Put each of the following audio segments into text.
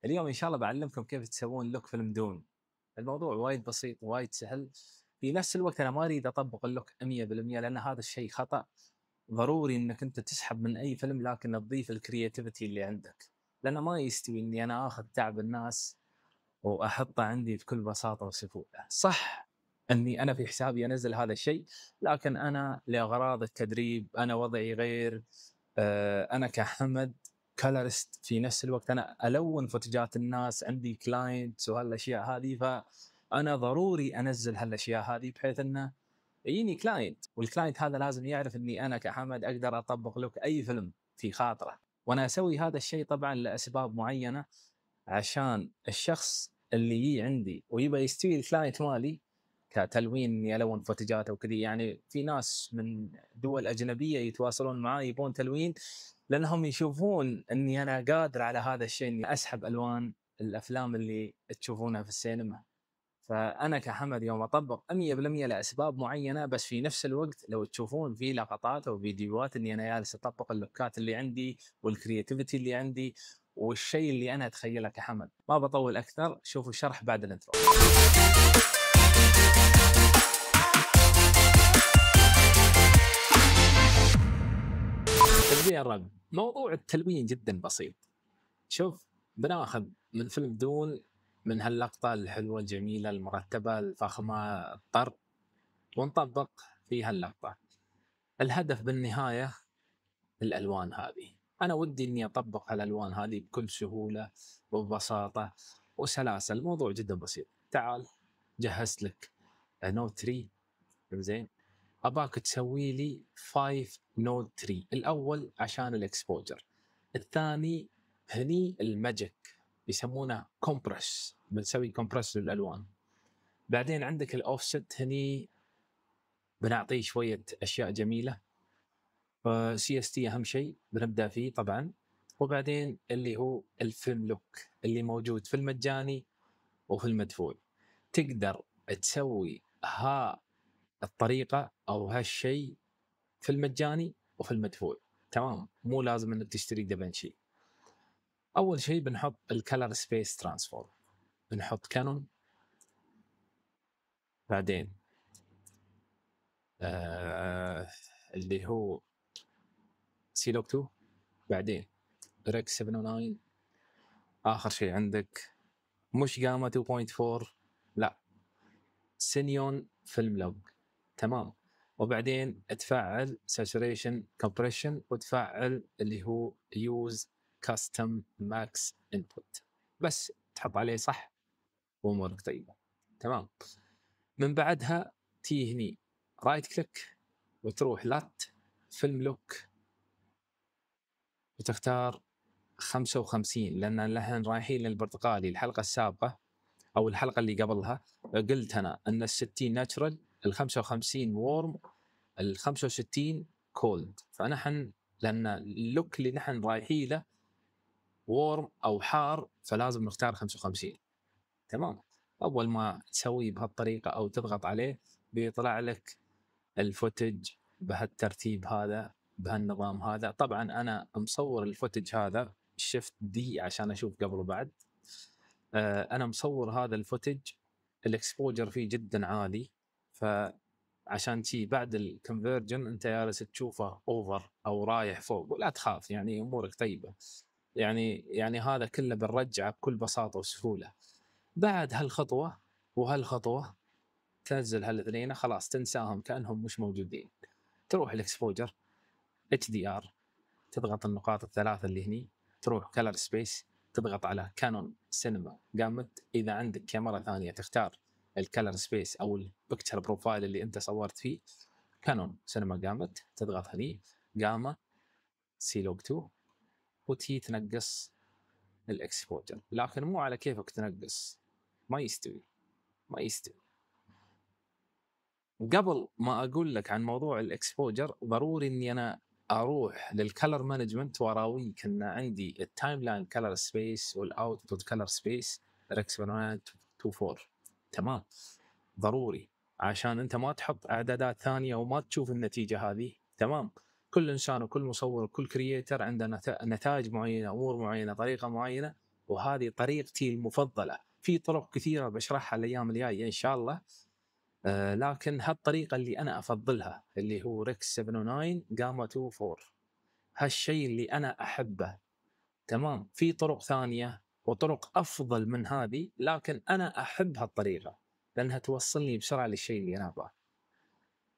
اليوم إن شاء الله باعلمكم كيف تسوون لوك فيلم دون. الموضوع وايد بسيط وايد سهل. في نفس الوقت أنا ما أريد أطبق اللوك 100% لأن هذا الشيء خطأ. ضروري إنك أنت تسحب من أي فيلم لكن تضيف الكرياتيفيتي اللي عندك، لأنه ما يستوي إني أنا آخذ تعب الناس وأحطه عندي بكل بساطة وسهولة. صح إني أنا في حسابي أنزل هذا الشيء، لكن أنا لأغراض التدريب أنا وضعي غير. أنا كحمد كلرست في نفس الوقت أنا ألون فوتوجات الناس، عندي كلاينتس وهالأشياء هذه، فأنا ضروري أنزل هالأشياء هذه بحيث أنه يجيني كلاينت، والكلاينت هذا لازم يعرف أني أنا كحمد أقدر أطبق لك أي فيلم في خاطره. وأنا أسوي هذا الشيء طبعا لأسباب معينة، عشان الشخص اللي يجي عندي ويبغى يستوي الكلاينت مالي كتلوين اني الون فوتوجات وكذا. يعني في ناس من دول اجنبيه يتواصلون معي يبون تلوين، لانهم يشوفون اني انا قادر على هذا الشيء، اني اسحب الوان الافلام اللي تشوفونها في السينما. فانا كحمد يوم اطبق 100% لاسباب معينه، بس في نفس الوقت لو تشوفون في لقطات او فيديوهات اني انا جالس اطبق اللوكات اللي عندي والكرياتيفيتي اللي عندي والشيء اللي انا اتخيله كحمد. ما بطول اكثر، شوفوا الشرح بعد الانترو. تبديع الرقم. موضوع التلوين جدا بسيط. شوف، بناخذ من فيلم دون، من هاللقطة الحلوة الجميلة المرتبة الفخمة الطرب، ونطبق في هاللقطة. الهدف بالنهاية الألوان هذه، أنا ودي إني أطبق هالألوان هذه بكل سهولة وببساطة وسلاسة. الموضوع جدا بسيط. تعال جهزت لك نوت 3. زين، أباك تسوي لي 5 نود 3. الأول عشان الإكسبوجر، الثاني هني الماجيك يسمونه كومبرس، بنسوي كومبرس للألوان. بعدين عندك الأوفست، هني بنعطيه شوية أشياء جميلة. سي اس تي أهم شيء بنبدأ فيه طبعا. وبعدين اللي هو الفيلم لوك اللي موجود في المجاني وفي المدفوع. تقدر تسوي الطريقة أو هالشيء في المجاني وفي المدفوع، تمام؟ مو لازم انك تشتري دافنشي. اول شيء بنحط الكلر سبيس ترانسفورم، بنحط كانون، بعدين اللي هو سيلوك 2، بعدين ريكس 709، اخر شيء عندك مش جاما 2.4، لا، سينيون فيلم لوج، تمام. وبعدين تفعل ساتوريشن كومبريشن، وتفعل اللي هو يوز كاستم ماكس انبوت. بس تحط عليه صح وامورك طيبه، تمام. من بعدها تي هني رايت كليك وتروح لات فيلم لوك وتختار 55، لان نحن رايحين للبرتقالي. الحلقه السابقه او الحلقه اللي قبلها قلت انا ان ال60 ناتشرال، ال55 وورم، ال65 كولد. فنحن لان اللوك اللي نحن رايحين له وورم او حار، فلازم نختار 55، تمام. اول ما تسوي بهالطريقه او تضغط عليه بيطلع لك الفوتج بهالترتيب هذا بهالنظام هذا. طبعا انا مصور الفوتج هذا شيفت دي عشان اشوف قبل وبعد. انا مصور هذا الفوتج، الاكسبوجر فيه جدا عالي، فعشان شي بعد الكونفرجن انت جالس تشوفه اوفر او رايح فوق، ولا تخاف يعني امورك طيبه. يعني هذا كله بنرجعه بكل بساطه وسهوله. بعد هالخطوه وهالخطوه تنزل هالاثنين، خلاص تنساهم كانهم مش موجودين. تروح الاكسبوجر اتش دي ار، تضغط النقاط الثلاثه اللي هني، تروح كلر سبيس، تضغط على كانون سينما جامت. اذا عندك كاميرا ثانيه تختار الكلر سبيس او البكتشر بروفايل اللي انت صورت فيه، كانون سينما جامت، تضغط هني جاما سيلوج 2، وتي تنقص الاكسبوجر، لكن مو على كيفك تنقص، ما يستوي ما يستوي. قبل ما اقول لك عن موضوع الاكسبوجر، ضروري اني انا اروح للكلر مانجمنت واراويك ان عندي التايم لاين كلر سبيس والاوتبوت كلر سبيس ريكس 124، تمام. ضروري عشان انت ما تحط اعدادات ثانيه وما تشوف النتيجه هذه، تمام. كل انسان وكل مصور وكل كرييتر عنده نتائج معينه، امور معينه، طريقه معينه وهذه طريقتي المفضلة. في طرق كثيرة بشرحها الأيام الجاية إن شاء الله، لكن هالطريقة اللي أنا أفضلها اللي هو ريكس 709 جاما 24، هالشيء اللي أنا أحبه. تمام. في طرق ثانية وطرق أفضل من هذه، لكن أنا أحب هالطريقة لأنها توصلني بسرعة للشيء اللي أنا أبغاه.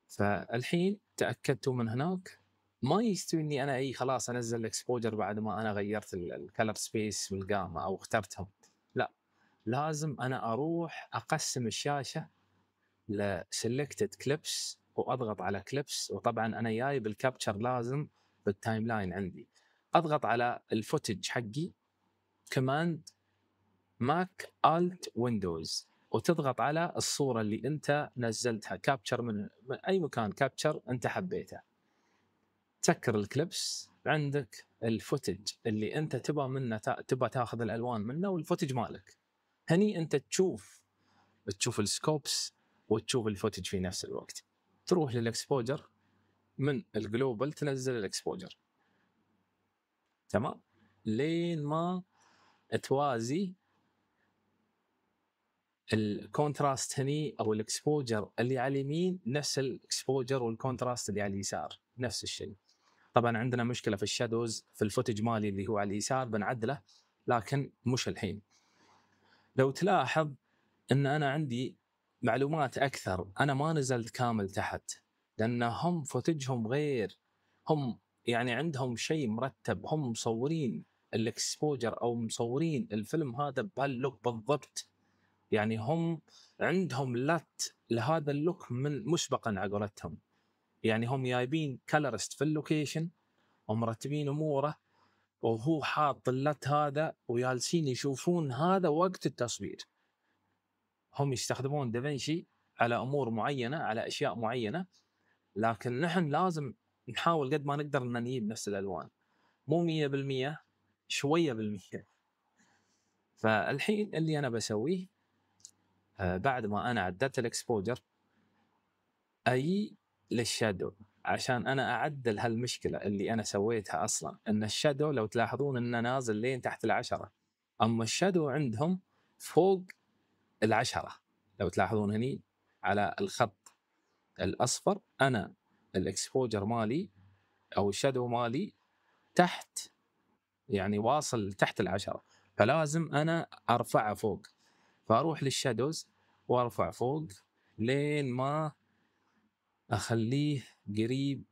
فالحين تأكدتوا من هناك، ما يستوي اني انا خلاص انزل الاكسبوجر بعد ما انا غيرت الكلر سبيس والجاما او اخترتهم. لا، لازم انا اروح اقسم الشاشه لسلكتد كليبس واضغط على كليبس. وطبعا انا جايب الكابتشر لازم بالتايم لاين عندي، اضغط على الفوتج حقي كماند ماك الت ويندوز، وتضغط على الصوره اللي انت نزلتها كابتشر من اي مكان كابتشر انت حبيته. تسكر الكليبس، عندك الفوتج اللي انت تبى منه، تبى تاخذ الالوان منه والفوتج مالك. هني انت تشوف السكوبس وتشوف الفوتج في نفس الوقت. تروح للاكسبوجر من الجلوبال، تنزل الاكسبوجر تمام لين ما توازي الكونتراست هني او الاكسبوجر اللي على اليمين نفس الاكسبوجر، والكونتراست اللي على اليسار نفس الشيء. طبعا عندنا مشكله في الشادوز في الفوتج مالي اللي هو على اليسار، بنعدله لكن مش الحين. لو تلاحظ ان انا عندي معلومات اكثر، انا ما نزلت كامل تحت لان هم فوتجهم غير، هم يعني عندهم شيء مرتب، هم مصورين الاكسبوجر او مصورين الفيلم هذا بهاللوك بالضبط. يعني هم عندهم لت لهذا اللوك من مسبقا على قولتهم. يعني هم جايبين كلرست في اللوكيشن ومرتبين اموره، وهو حاط اللت هذا وجالسين يشوفون هذا وقت التصوير. هم يستخدمون دافنشي على امور معينه، على اشياء معينه، لكن نحن لازم نحاول قد ما نقدر ان نجيب نفس الالوان، مو 100%، شويه بالمية. فالحين اللي انا بسويه بعد ما انا عدلت الاكسبوجر اي للشادو، عشان انا اعدل هالمشكله اللي انا سويتها اصلا، ان الشادو لو تلاحظون انه نازل لين تحت 10، اما الشادو عندهم فوق 10. لو تلاحظون هني على الخط الاصفر، انا الاكسبوجر مالي او الشادو مالي تحت، يعني واصل تحت 10، فلازم انا ارفعه فوق. فاروح للشادوز وارفع فوق لين ما اخليه قريب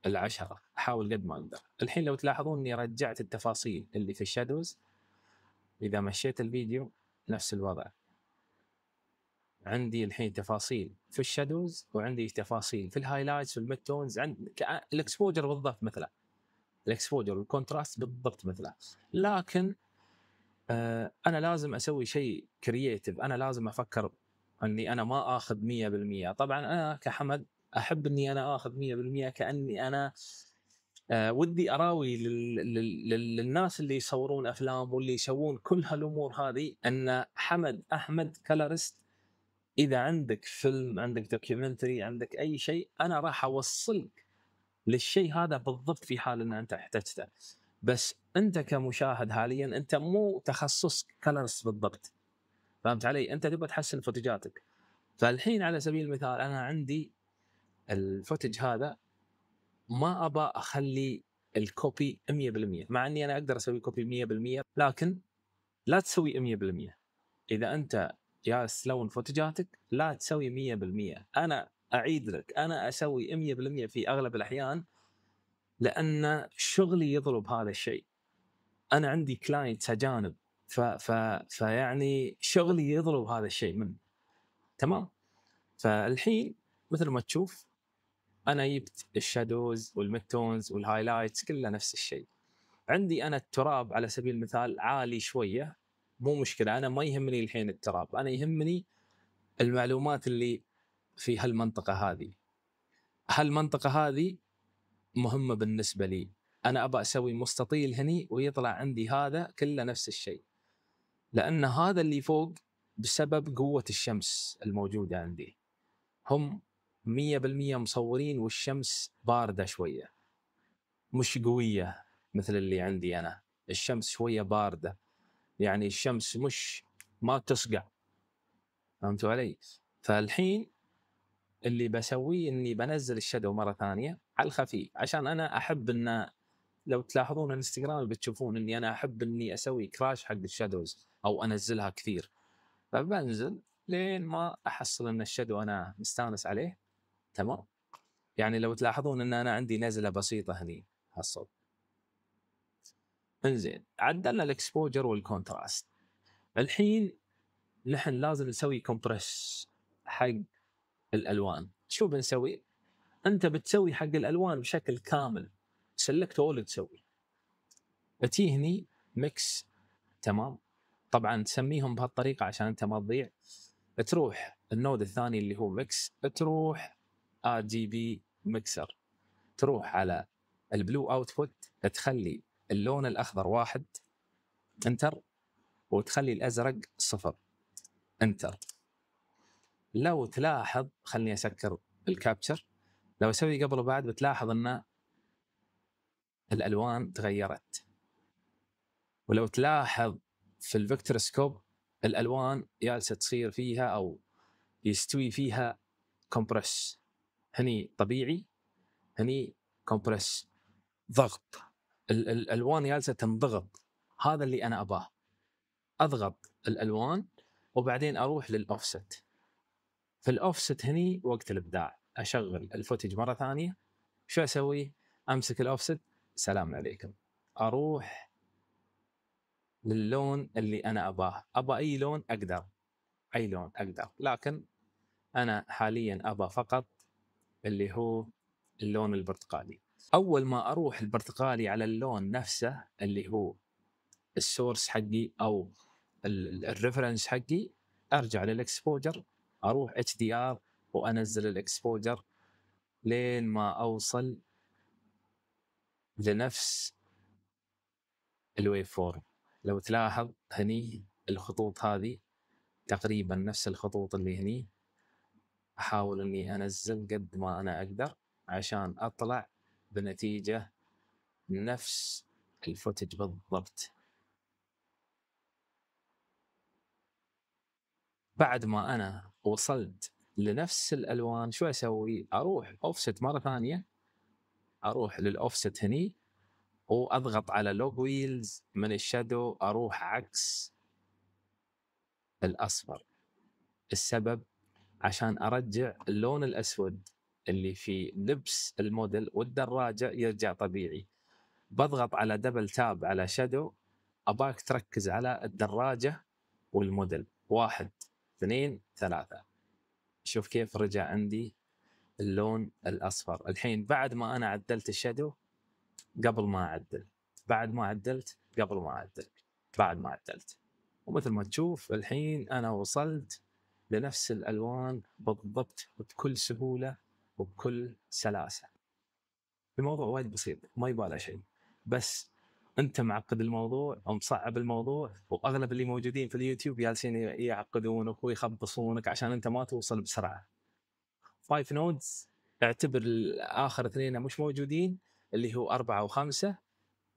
10، احاول قد ما اقدر. الحين لو تلاحظون اني رجعت التفاصيل اللي في الشادوز، اذا مشيت الفيديو نفس الوضع. عندي الحين تفاصيل في الشادوز، وعندي تفاصيل في الهايلايتس والميد تونز. الاكسبوجر بالضبط مثله، الاكسبوجر والكونتراست بالضبط مثله. لكن انا لازم اسوي شيء كرييتيف، انا لازم افكر اني انا ما اخذ 100%. طبعا انا كحمد احب اني انا اخذ 100%، كاني انا ودي اراوي للناس اللي يصورون افلام واللي يسوون كل هالامور هذه ان حمد احمد كلرست. اذا عندك فيلم، عندك دوكيومنتري، عندك اي شيء، انا راح اوصلك للشيء هذا بالضبط في حال ان انت احتجته. بس انت كمشاهد حاليا انت مو تخصص كلرست بالضبط، فهمت علي؟ انت تبغى تحسن فوتجاتك. فالحين على سبيل المثال انا عندي الفوتج هذا، ما ابى اخلي الكوبي 100%، مع اني انا اقدر اسوي كوبي 100%، لكن لا تسوي 100%. اذا انت جالس تلون فوتجاتك لا تسوي 100%. انا اعيد لك، انا اسوي 100% في اغلب الاحيان، لان شغلي يطلب هذا الشيء. انا عندي كلاينتس اجانب، فيعني شغلي يطلب هذا الشيء منه. تمام. فالحين مثل ما تشوف انا جبت الشادوز والميدتونز والهايلايتس كلها نفس الشيء. عندي انا التراب على سبيل المثال عالي شويه، مو مشكله، انا ما يهمني الحين التراب، انا يهمني المعلومات اللي في هالمنطقه هذه. هالمنطقه هذه مهمه بالنسبه لي. انا ابى اسوي مستطيل هني ويطلع عندي هذا كله نفس الشيء، لان هذا اللي فوق بسبب قوه الشمس الموجوده عندي. هم 100% مصورين والشمس باردة شوية، مش قوية مثل اللي عندي أنا. الشمس شوية باردة، يعني الشمس مش ما تصقع، فهمتوا علي؟ فالحين اللي بسويه اني بنزل الشادو مره ثانيه على الخفيف، عشان انا احب ان لو تلاحظون الانستغرام بتشوفون اني انا احب اني اسوي كراش حق الشادوز او انزلها كثير، فبنزل لين ما احصل ان الشادو انا مستانس عليه. تمام. يعني لو تلاحظون ان انا عندي نزله بسيطه هني هالصوب. انزين عدلنا الاكسبوجر والكونتراست. الحين نحن لازم نسوي كومبرس حق الالوان. شو بنسوي؟ انت بتسوي حق الالوان بشكل كامل، سلكت اول تسوي، تجي هني ميكس. تمام. طبعا تسميهم بهالطريقه عشان انت ما تضيع. تروح النود الثاني اللي هو ميكس، تروح RGB ميكسر، تروح على البلو اوتبوت، تخلي اللون الاخضر 1 انتر، وتخلي الازرق 0 انتر. لو تلاحظ، خلني اسكر الكابتشر، لو اسوي قبل وبعد بتلاحظ ان الالوان تغيرت. ولو تلاحظ في الفيكتور سكوب الالوان جالسه تصير فيها او يستوي فيها كومبرس، هني طبيعي، هني كومبرس، ضغط. الالوان جالسه تنضغط، هذا اللي انا اباه. اضغط الالوان وبعدين اروح للاوفست. في الاوفست هني وقت الابداع، اشغل الفوتج مره ثانيه. شو اسوي؟ امسك الاوفست، سلام عليكم، اروح للون اللي انا اباه. ابى اي لون اقدر، اي لون اقدر، لكن انا حاليا ابى فقط اللي هو اللون البرتقالي. اول ما اروح البرتقالي على اللون نفسه اللي هو السورس حقي او الريفرنس حقي، ارجع للاكسبوجر، اروح HDR وانزل الاكسبوجر لين ما اوصل لنفس الويف فورم. لو تلاحظ هني الخطوط هذه تقريبا نفس الخطوط اللي هني. احاول اني انزل قد ما انا اقدر عشان اطلع بنتيجة نفس الفوتج بالضبط. بعد ما انا وصلت لنفس الالوان شو اسوي؟ اروح اوفست مره ثانيه، اروح للاوفست هني واضغط على لوج ويلز من الشادو، اروح عكس الاصفر. السبب عشان ارجع اللون الاسود اللي في لبس الموديل والدراجه يرجع طبيعي. بضغط على دبل تاب على شادو، اباك تركز على الدراجه والموديل. 1 2 3، شوف كيف رجع عندي اللون الاصفر. الحين بعد ما انا عدلت الشادو قبل ما اعدل، بعد ما عدلت قبل ما اعدل، بعد ما عدلت، ومثل ما تشوف الحين انا وصلت لنفس الالوان بالضبط وبكل سهوله وبكل سلاسه. الموضوع وايد بسيط، ما يبغى له شيء، بس انت معقد الموضوع او مصعب الموضوع، واغلب اللي موجودين في اليوتيوب جالسين يعقدونك ويخبصونك عشان انت ما توصل بسرعه. 5 نودز اعتبر اخر اثنين مش موجودين، اللي هو 4 و5،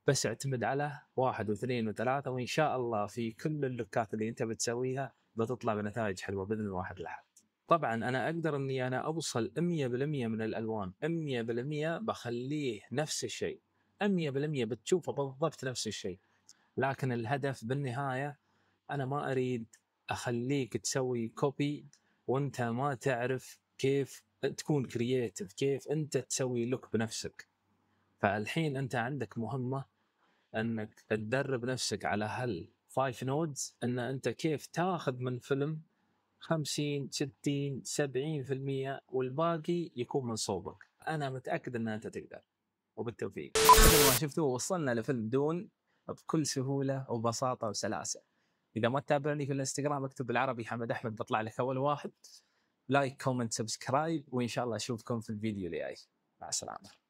بس اعتمد على 1 و2 و3، وان شاء الله في كل اللوكات اللي انت بتسويها بتطلع بنتائج حلوه باذن الواحد الاحد. طبعا انا اقدر اني انا اوصل 100% من الالوان، 100% بخليه نفس الشيء، 100% بتشوفه بالضبط نفس الشيء. لكن الهدف بالنهايه انا ما اريد اخليك تسوي كوبي وانت ما تعرف كيف تكون كرييتيف، كيف انت تسوي لوك بنفسك. فالحين انت عندك مهمة انك تدرب نفسك على هال 5 نودز، ان انت كيف تاخذ من فيلم 50 60 70% والباقي يكون من صوبك. انا متأكد ان انت تقدر، وبالتوفيق. مثل ما شفتوا وصلنا لفيلم دون بكل سهولة وبساطة وسلاسة. إذا ما تتابعني في الانستغرام اكتب بالعربي حمد أحمد بطلع لك أول واحد. لايك كومنت سبسكرايب، وإن شاء الله أشوفكم في الفيديو الجاي. مع السلامة.